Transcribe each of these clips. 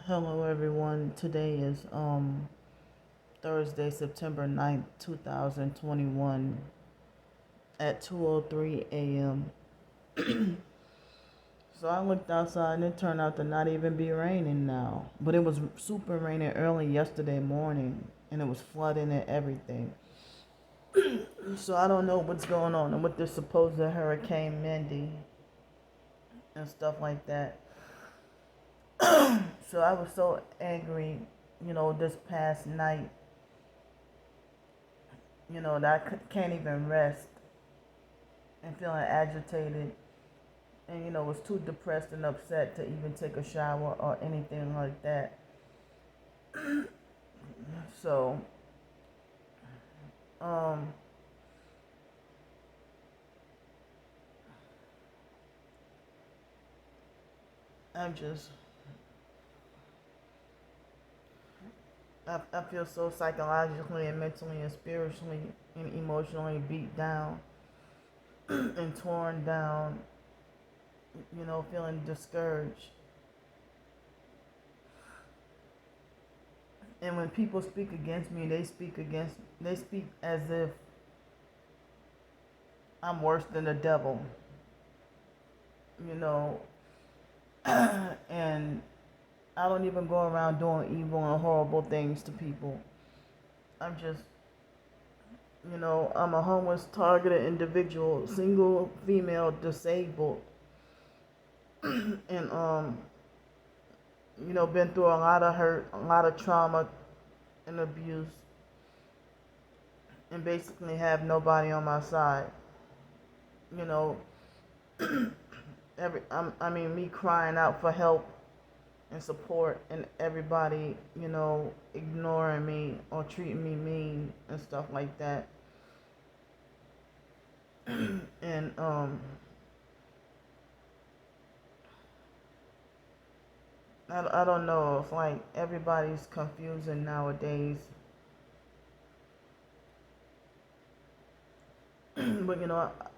Hello everyone. Today is Thursday, September 9th, 2021 at 2:03 a.m. So I looked outside and it turned out to not even be raining now. But it was super raining early yesterday morning and it was flooding and everything. So I don't know what's going on and with this supposed Hurricane Mandy and stuff like that. So I was so angry, this past night, that can't even rest and feeling agitated and was too depressed and upset to even take a shower or anything like that. So um I'm just I feel so psychologically and mentally and spiritually and emotionally beat down and torn down, feeling discouraged. And when people speak against me, they speak as if I'm worse than the devil, you know, and I don't even go around doing evil and horrible things to people. I'm just, I'm a homeless, targeted individual, single, female, disabled, and been through a lot of hurt, a lot of trauma and abuse, and basically have nobody on my side. You know, me crying out for help and support, and everybody, ignoring me or treating me mean and stuff like that. And I don't know if like everybody's confusing nowadays. But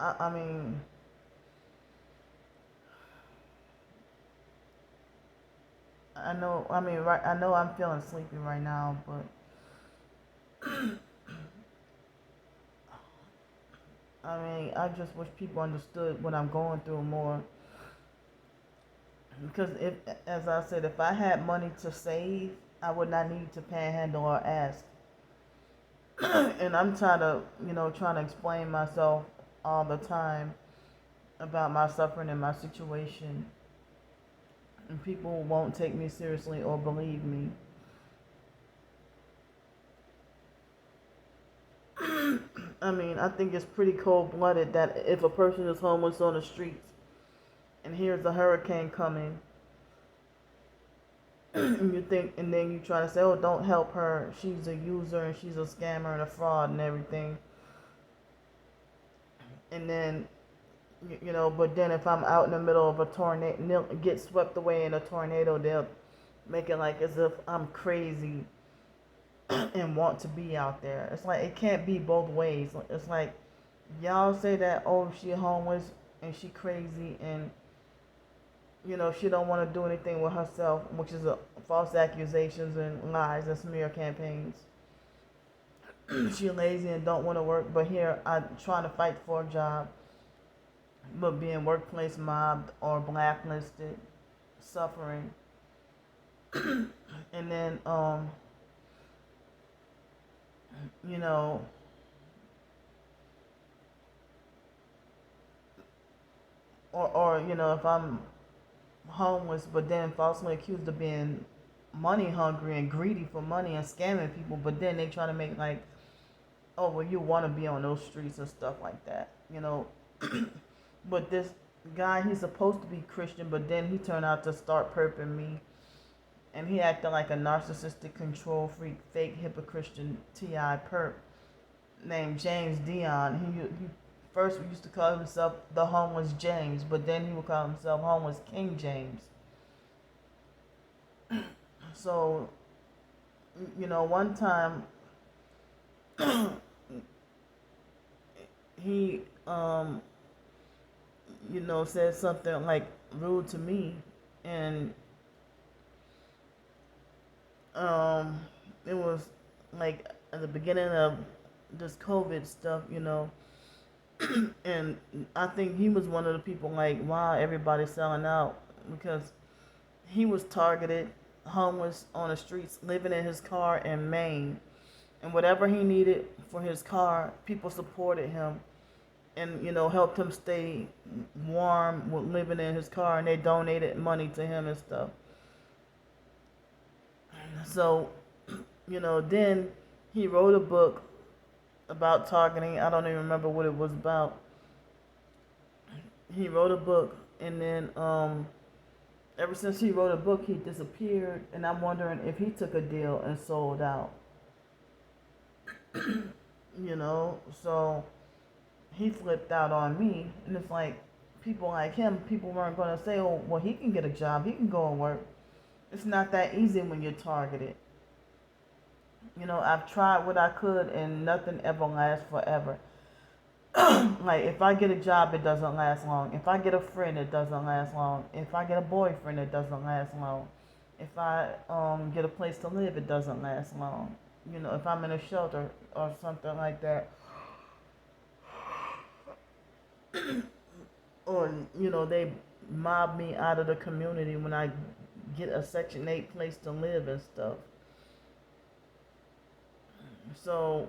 I mean, I know I'm feeling sleepy right now, but I just wish people understood what I'm going through more. Because as I said, if I had money to save, I would not need to panhandle or ask. And I'm trying to explain myself all the time about my suffering and my situation, and people won't take me seriously or believe me. I think it's pretty cold-blooded that if a person is homeless on the streets and here's a hurricane coming, and then you try to say, oh, don't help her, she's a user and she's a scammer and a fraud and everything. And then, but then if I'm out in the middle of a tornado, get swept away in a tornado, they'll make it like as if I'm crazy and want to be out there. It's like it can't be both ways. It's like y'all say that, oh, she homeless and she crazy and she don't want to do anything with herself, which is false accusations and lies and smear campaigns. She lazy and don't want to work, but here I'm trying to fight for a job, but being workplace mobbed or blacklisted, suffering. And then you know or if I'm homeless but then falsely accused of being money hungry and greedy for money and scamming people, but then they try to make like, oh well, you want to be on those streets and stuff like that, But this guy, he's supposed to be Christian, but then he turned out to start perping me, and he acted like a narcissistic control freak, fake hypocrite T.I. perp named James Dion. He first used to call himself the homeless James, but then he would call himself homeless King James. So, one time he said something like rude to me, and um, it was like at the beginning of this COVID stuff, and I think he was one of the people like, why everybody's selling out, because he was targeted, homeless on the streets, living in his car in Maine, and whatever he needed for his car, people supported him and helped him stay warm with living in his car, and they donated money to him and stuff. So then he wrote a book about targeting. I don't even remember what it was about. He wrote a book, and then ever since he wrote a book, he disappeared, and I'm wondering if he took a deal and sold out. So he flipped out on me, and it's like people like him, people weren't going to say, oh, well, he can get a job, he can go and work. It's not that easy when you're targeted. I've tried what I could, and nothing ever lasts forever. Like, if I get a job, it doesn't last long. If I get a friend, it doesn't last long. If I get a boyfriend, it doesn't last long. If I get a place to live, it doesn't last long. If I'm in a shelter or something like that, or they mob me out of the community when I get a Section 8 place to live and stuff. So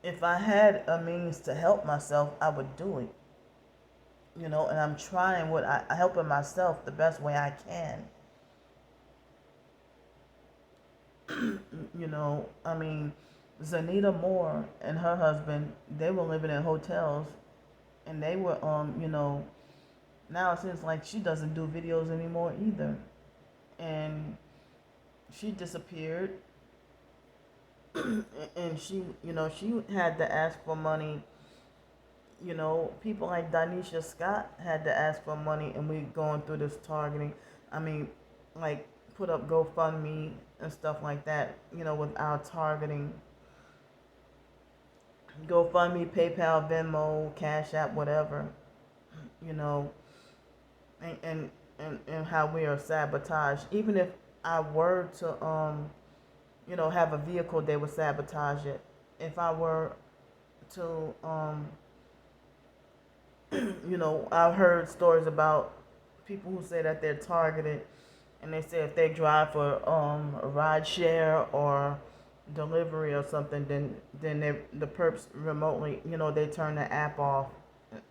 if I had a means to help myself, I would do it. And I'm trying helping myself the best way I can. I mean, Zanita Moore and her husband, they were living in hotels, and they were now it seems like she doesn't do videos anymore either, and she disappeared. And she had to ask for money. People like Danisha Scott had to ask for money, and we going through this targeting. I mean, like, put up GoFundMe and stuff like that, with our targeting. GoFundMe, PayPal, Venmo, Cash App, whatever, you know, and how we are sabotaged. Even if I were to, have a vehicle, they would sabotage it. If I were to, I've heard stories about people who say that they're targeted, and they say if they drive for a ride share or delivery or something, then the perps remotely, they turn the app off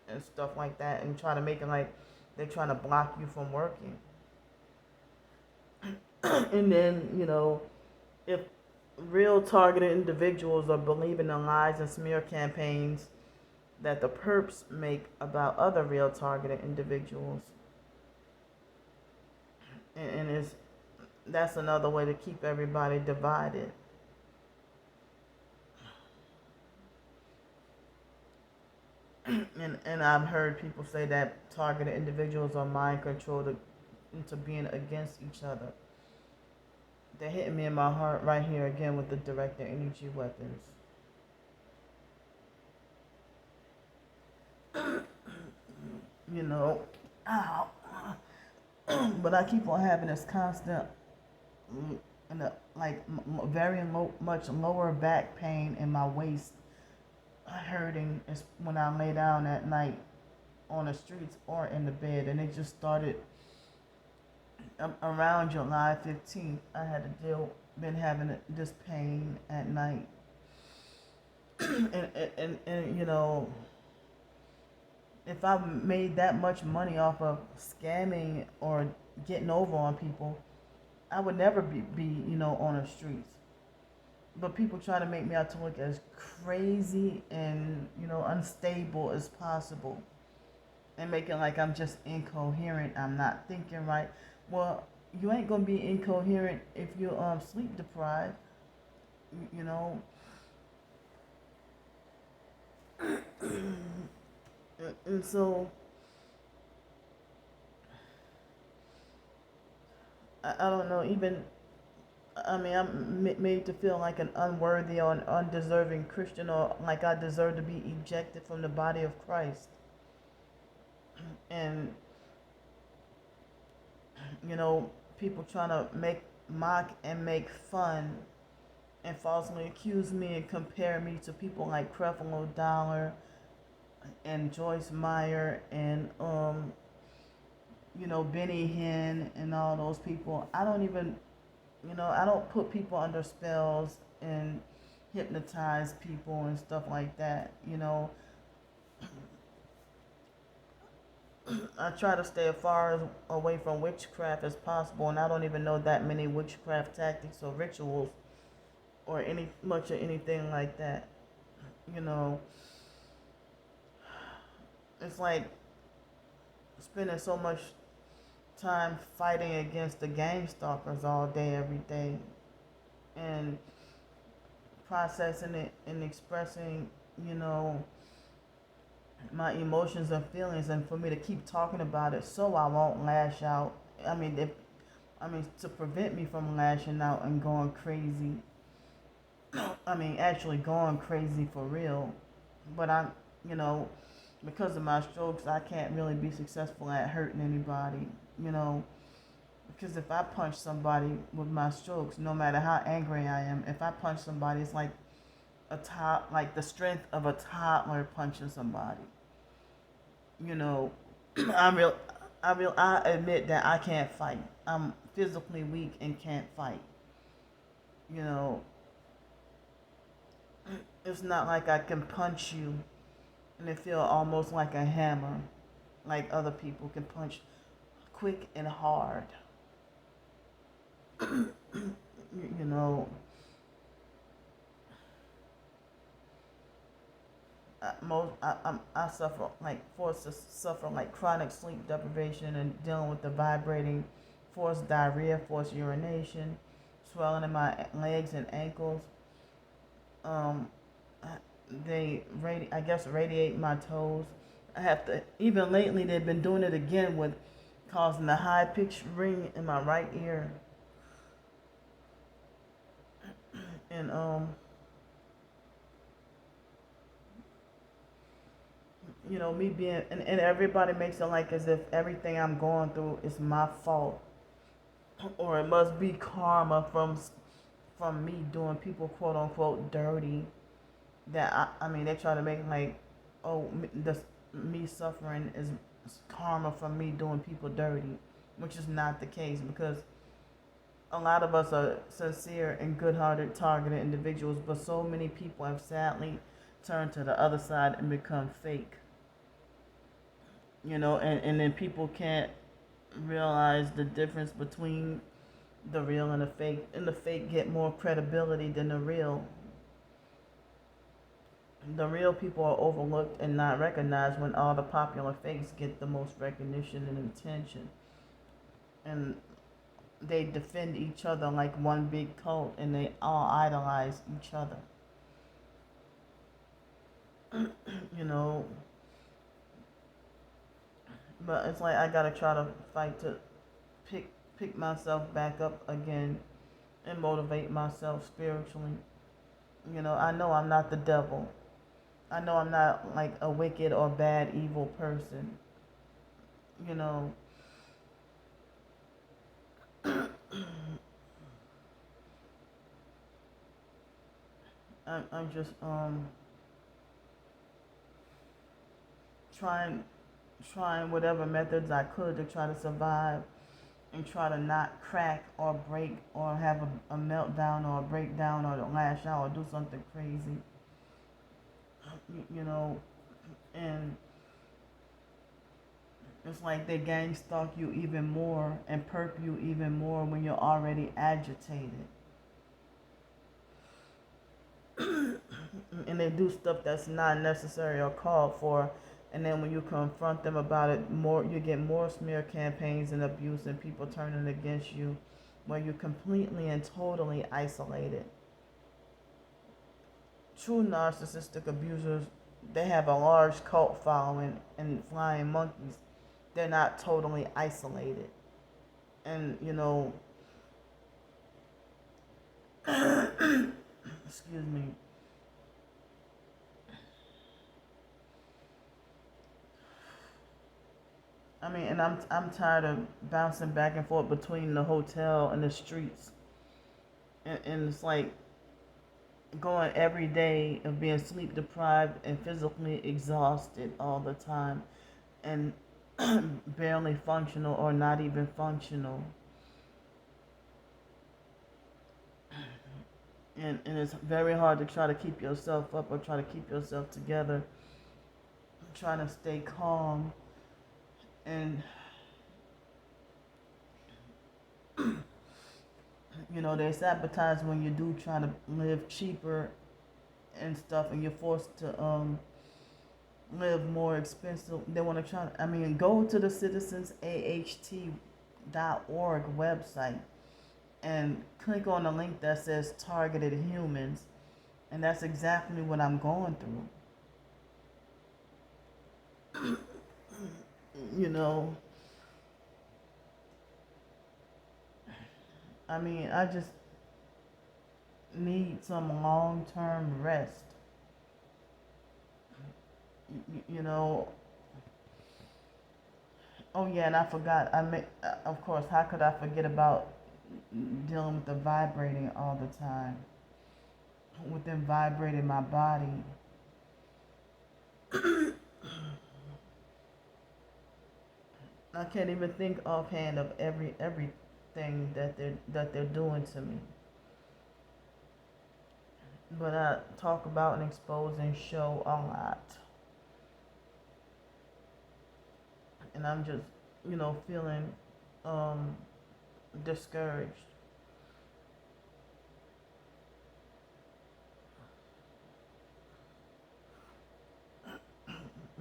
and stuff like that, and try to make it like they're trying to block you from working. And then, if real targeted individuals are believing the lies and smear campaigns that the perps make about other real targeted individuals, and that's another way to keep everybody divided. And I've heard people say that targeted individuals are mind controlled into being against each other. They're hitting me in my heart right here again with the directed energy weapons. Ow. But I keep on having this constant, very much lower back pain in my waist, hurting when I lay down at night on the streets or in the bed, and it just started around July 15th. I had been having this pain at night, and if I made that much money off of scamming or getting over on people, I would never be on the streets. But people try to make me out to look as crazy and, unstable as possible. And make it like I'm just incoherent. I'm not thinking right. Well, you ain't going to be incoherent if you're sleep deprived. And so, I don't know, I'm made to feel like an unworthy or an undeserving Christian, or like I deserve to be ejected from the body of Christ. And, people trying to mock and make fun and falsely accuse me and compare me to people like Creflo Dollar and Joyce Meyer and Benny Hinn and all those people. I don't even, I don't put people under spells and hypnotize people and stuff like that. I try to stay as far away from witchcraft as possible, and I don't even know that many witchcraft tactics or rituals or much of anything like that. You know, it's like spending so much time fighting against the game stalkers all day, every day, and processing it and expressing, my emotions and feelings, and for me to keep talking about it so I won't lash out. To prevent me from lashing out and going crazy. Actually going crazy for real. But because of my strokes, I can't really be successful at hurting anybody, because if I punch somebody with my strokes, no matter how angry I am, if I punch somebody, it's like like the strength of a toddler punching somebody. I admit that I can't fight. I'm physically weak and can't fight. You know, it's not like I can punch you and it feel almost like a hammer, like other people can punch quick and hard. you know, I suffer forced to suffer like chronic sleep deprivation and dealing with the vibrating, forced diarrhea, forced urination, swelling in my legs and ankles. Um, I guess radiate my toes. I have to, even lately they've been doing it again with causing a high pitched ring in my right ear. And me being, and everybody makes it like as if everything I'm going through is my fault, or it must be karma from me doing people quote unquote dirty. That they try to make like, oh, me suffering is karma from me doing people dirty, which is not the case, because a lot of us are sincere and good-hearted, targeted individuals, but so many people have sadly turned to the other side and become fake. And then people can't realize the difference between the real and the fake, and the fake get more credibility than the real. The real people are overlooked and not recognized when all the popular fakes get the most recognition and attention. And they defend each other like one big cult, and they all idolize each other. But it's like I gotta try to fight to pick myself back up again and motivate myself spiritually. I know I'm not the devil. I know I'm not like a wicked or bad evil person. You know. I'm just trying whatever methods I could to try to survive and try to not crack or break or have a meltdown or a breakdown or lash out or do something crazy. And it's like they gang stalk you even more and perp you even more when you're already agitated. And they do stuff that's not necessary or called for, and then when you confront them about it, you get more smear campaigns and abuse and people turning against you, where you're completely and totally isolated. True narcissistic abusers, they have a large cult following and flying monkeys. They're not totally isolated. And excuse me. I mean, and I'm tired of bouncing back and forth between the hotel and the streets, and it's like going every day of being sleep deprived and physically exhausted all the time, and barely functional or not even functional. And it's very hard to try to keep yourself up or try to keep yourself together, trying to stay calm. And they sabotage when you do try to live cheaper and stuff, and you're forced to live more expensive. They want to try. I mean, go to the citizensaht.org website and click on the link that says targeted humans, and that's exactly what I'm going through. you know, I mean, I just need some long-term rest. You know. Oh yeah, and I forgot. Of course, how could I forget about dealing with the vibrating all the time? With them vibrating my body. I can't even think offhand of everything that they're doing to me. But I talk about and expose and show a lot. And I'm just, feeling discouraged.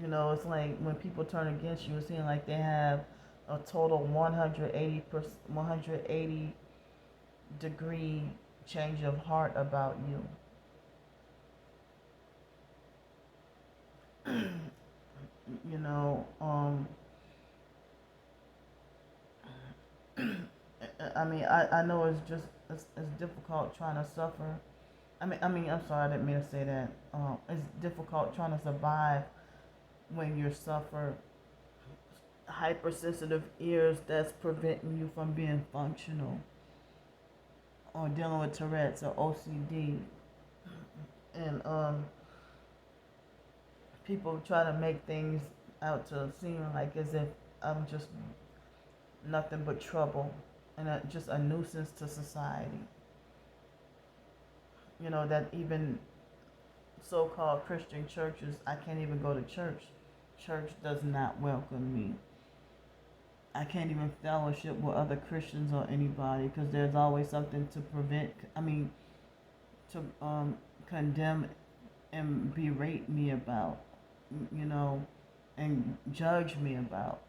It's like when people turn against you, it seems like they have a total 180 degree change of heart about you. you know, um, I mean, I know it's difficult trying to suffer. I'm sorry, I didn't mean to say that. It's difficult trying to survive when you suffer hypersensitive ears that's preventing you from being functional, or dealing with Tourette's or OCD. And people try to make things out to seem like as if I'm just nothing but trouble and just a nuisance to society. That even so-called Christian churches, I can't even go to church. Church does not welcome me. I can't even fellowship with other Christians or anybody because there's always something to to condemn and berate me about, you know, and judge me about.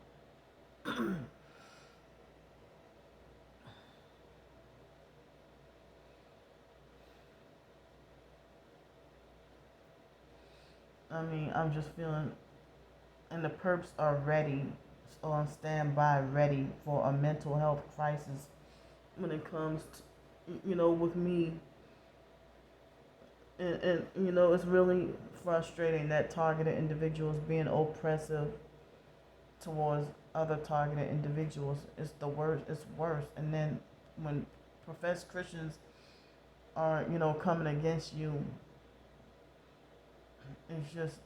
I'm just feeling, and the perps are ready, on standby, ready for a mental health crisis when it comes to, with me. And it's really frustrating that targeted individuals being oppressive towards other targeted individuals. It's the worst. It's worse. And then when professed Christians are, coming against you, it's just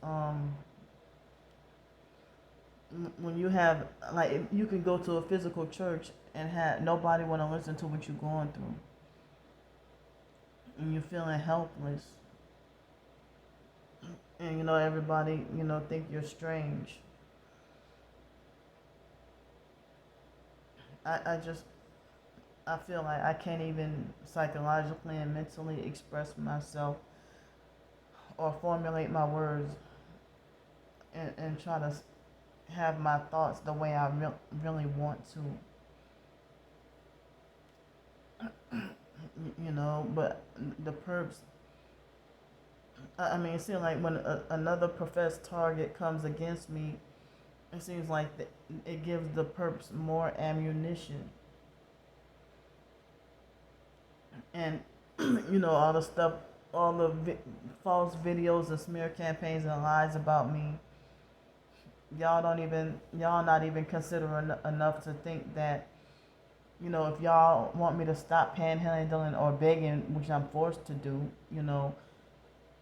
when you have, like, you can go to a physical church and have nobody want to listen to what you're going through, and you're feeling helpless, and everybody think you're strange. I feel like I can't even psychologically and mentally express myself or formulate my words, and try to have my thoughts the way I really want to. But the perps, it seems like when another professed target comes against me, it seems like it gives the perps more ammunition. And, all the stuff, all the false videos and smear campaigns and lies about me, y'all not even considering enough to think that, if y'all want me to stop panhandling or begging, which I'm forced to do,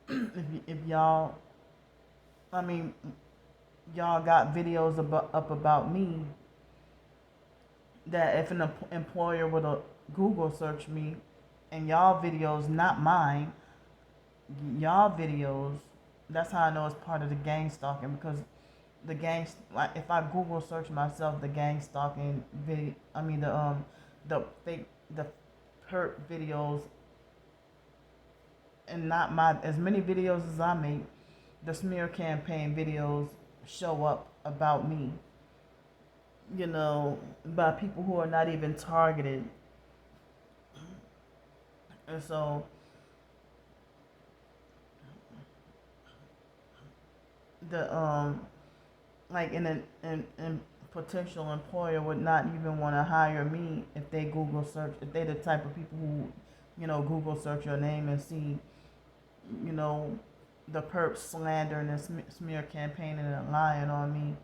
if y'all, I mean, y'all got videos up about me, that if an employer were to Google search me, and y'all videos, not mine, y'all videos, that's how I know it's part of the gang stalking, because the gang, like, if I Google search myself, the gang stalking video, I mean the fake, the perp videos, and not my, as many videos as I make, the smear campaign videos show up about me, by people who are not even targeted. And so the like an potential employer would not even want to hire me if they Google search, if they the type of people who, Google search your name and see, you know the perp slandering and smear campaigning and lying on me,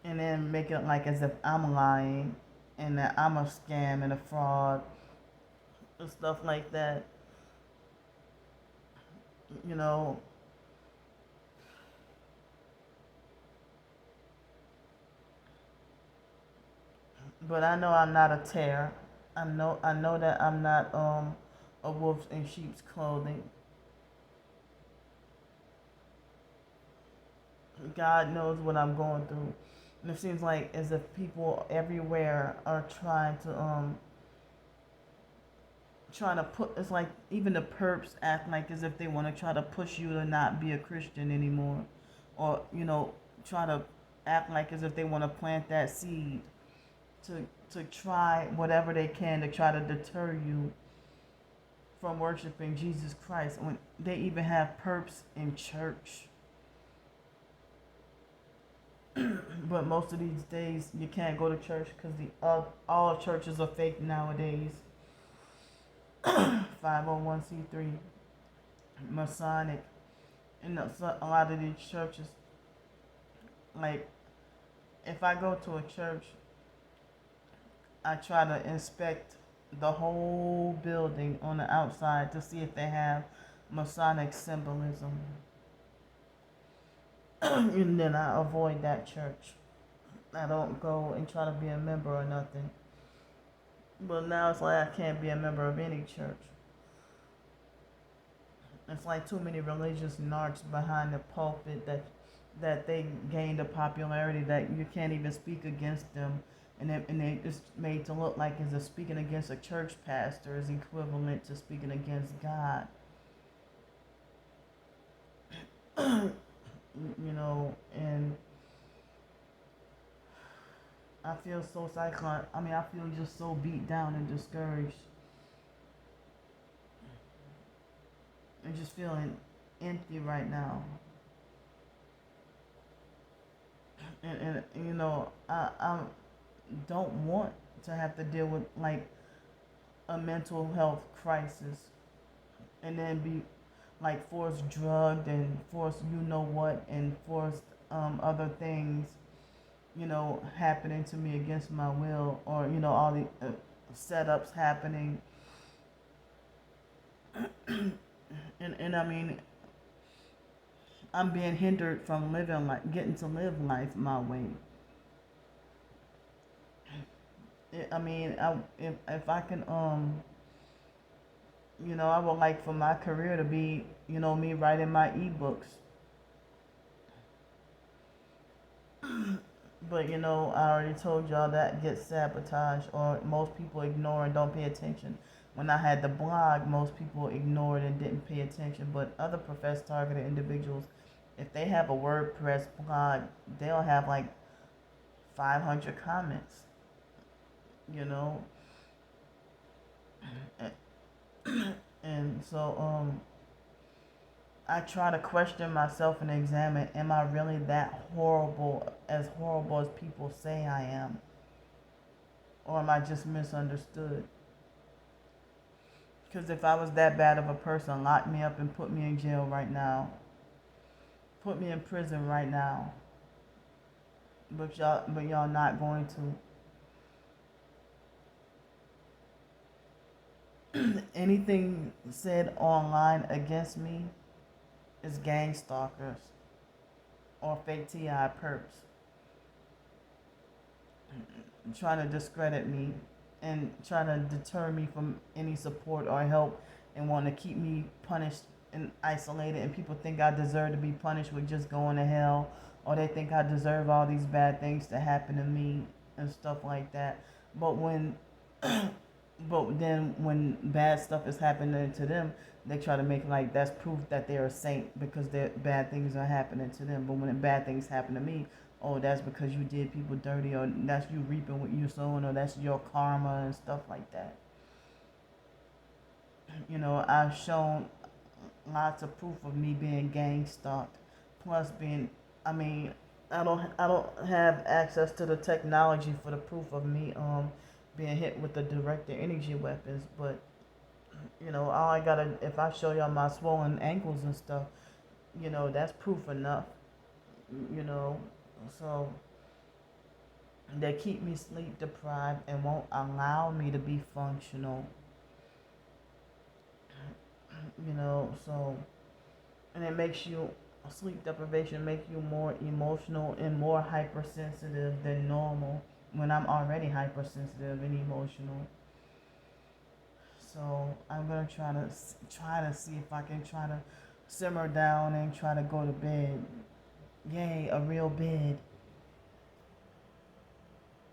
and then make it like as if I'm lying and that I'm a scam and a fraud and stuff like that, you know. But I know I'm not a tear. I know that I'm not a wolf in sheep's clothing. God knows what I'm going through. And it seems like as if people everywhere are trying to put, it's like even the perps act like as if they want to try to push you to not be a Christian anymore, or try to act like as if they want to plant that seed to try whatever they can to try to deter you from worshiping Jesus Christ, when they even have perps in church. But most of these days you can't go to church because all churches are fake nowadays. 501c3, Masonic, and a lot of these churches. Like, if I go to a church, I try to inspect the whole building on the outside to see if they have Masonic symbolism. And then I avoid that church. I don't go and try to be a member or nothing. But now it's like I can't be a member of any church. It's like too many religious narcs behind the pulpit that they gained a popularity that you can't even speak against them. And they just made to look like as if speaking against a church pastor is equivalent to speaking against God. And I feel so I feel just so beat down and discouraged. I'm just feeling empty right now. And I don't want to have to deal with like a mental health crisis and then be like forced drugged and forced and forced other things happening to me against my will, or all the setups happening. and I mean, I'm being hindered from getting to live life my way. I mean, if I can, I would like for my career to be, me writing my ebooks. But I already told y'all that gets sabotaged, or most people ignore and don't pay attention. When I had the blog, most people ignored and didn't pay attention. But other professed targeted individuals, if they have a WordPress blog, they'll have like 500 comments. And so I try to question myself and examine, am I really that horrible as people say I am? Or am I just misunderstood? Because if I was that bad of a person, lock me up and put me in jail right now. put me in prison right now. But y'all not going to. Anything said online against me is gang stalkers or fake TI perps trying to discredit me and trying to deter me from any support or help and want to keep me punished and isolated, and people think I deserve to be punished with just going to hell, or they think I deserve all these bad things to happen to me and stuff like that. But when but then when bad stuff is happening to them, they try to make like that's proof that they're a saint because their bad things are happening to them. But when bad things happen to me, oh, that's because you did people dirty, or that's you reaping what you sowing, or that's your karma and stuff like that. I've shown lots of proof of me being gang stalked, plus being, I mean, I don't have access to the technology for the proof of me being hit with the directed energy weapons, but all I gotta, if I show y'all my swollen ankles and stuff, that's proof enough, you know, so they keep me sleep deprived and won't allow me to be functional, so, and it makes you, sleep deprivation makes you more emotional and more hypersensitive than normal when I'm already hypersensitive and emotional. So I'm gonna try to see if I can try to simmer down and try to go to bed. Yay, a real bed.